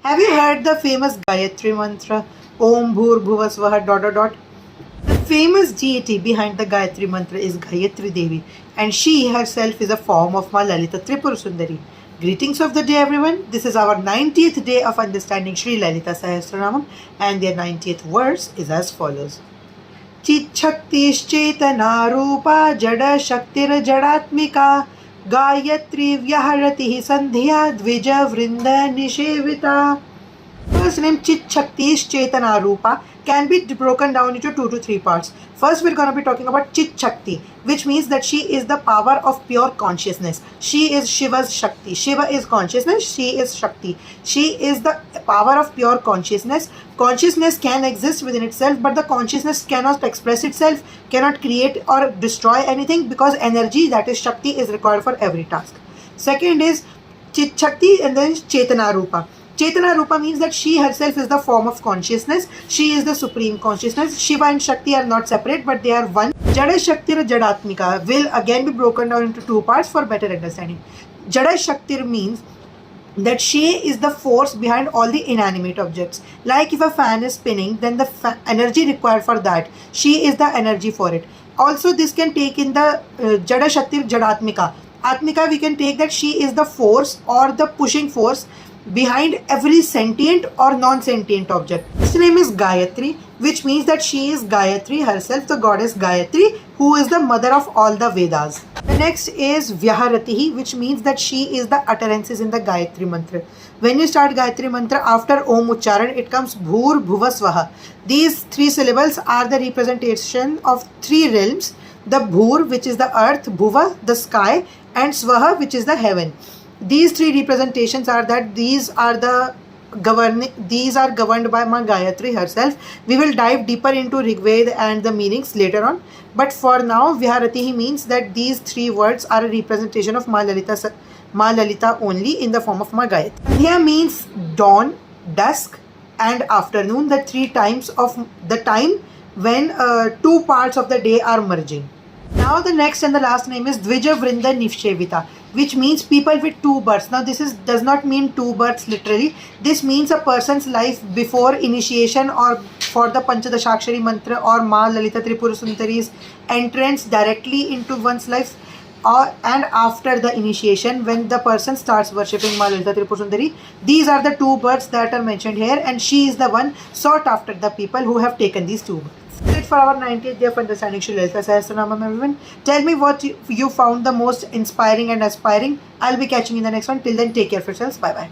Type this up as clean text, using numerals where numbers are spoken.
Have you heard the famous Gayatri mantra? Om Bhur Bhuva Swaha dot dot dot. The famous deity behind the Gayatri mantra is Gayatri Devi, and she herself is a form of Ma Lalita Tripura Sundari. Greetings of the day, everyone. This is our 90th day of understanding Sri Lalita Sahasranamam, and their 90th verse is as follows. चिच्छक्तिश्चेतना रूपा जड़ शक्तिर जड़ात्मिका गायत्री व्याहरति संध्या द्विज वृंद निषेविता. First name Chit Shakti's Chetana Rupa can be broken down into 2 to 3 parts. First, we're going to be talking about Chit Shakti, which means that she is the power of pure consciousness. She is Shiva's Shakti. Shiva is consciousness, she is Shakti. She is the power of pure consciousness. Consciousness can exist within itself, but the consciousness cannot express itself, cannot create or destroy anything, because energy, that is Shakti, is required for every task. Second is Chit Shakti and then Chetana Rupa. Chetana Rupa means that she herself is the form of consciousness. She is the supreme consciousness. Shiva and Shakti are not separate, but they are one. Jada Shaktir Jadatmika will again be broken down into 2 parts for better understanding. Jada Shaktir means that she is the force behind all the inanimate objects. Like if a fan is spinning, then the energy required for that, she is the energy for it. Also, this can take in the Jada Shaktir Jadatmika. Atmika, we can take that she is the force or the pushing force behind every sentient or non-sentient object. His name is Gayatri, which means that she is Gayatri herself, the goddess Gayatri, who is the mother of all the Vedas. The next is Vyaharatihi, which means that she is the utterances in the Gayatri mantra. When you start Gayatri mantra, after Om Ucharan, it comes Bhur Bhuva Swaha. These 3 syllables are the representation of 3 realms. The Bhur, which is the earth, Bhuva, the sky, and Swaha, which is the heaven. These 3 representations are that these are governed by Ma Gayatri herself. We will dive deeper into Rig Veda and the meanings later on. But for now, Viharatihi means that these 3 words are a representation of Ma Lalita only in the form of Ma Gayatri. Sandhya means dawn, dusk, and afternoon, the 3 times of the time when 2 parts of the day are merging. Now the next and the last name is Dvija Vrinda Nivshevita, which means people with 2 births. Now this does not mean 2 births literally. This means a person's life before initiation or for the Panchadashakshari mantra or Ma Lalita Tripura Sundari's entrance directly into one's life, and after the initiation when the person starts worshipping Ma Lalita Tripura Sundari. These are the 2 births that are mentioned here, and she is the one sought after the people who have taken these 2 births. That's it for our 90th day of understanding Sri Lalita Sahasranamam, everyone. Tell me what you found the most inspiring and aspiring. I'll be catching you in the next one. Till then, take care of yourselves. Bye bye.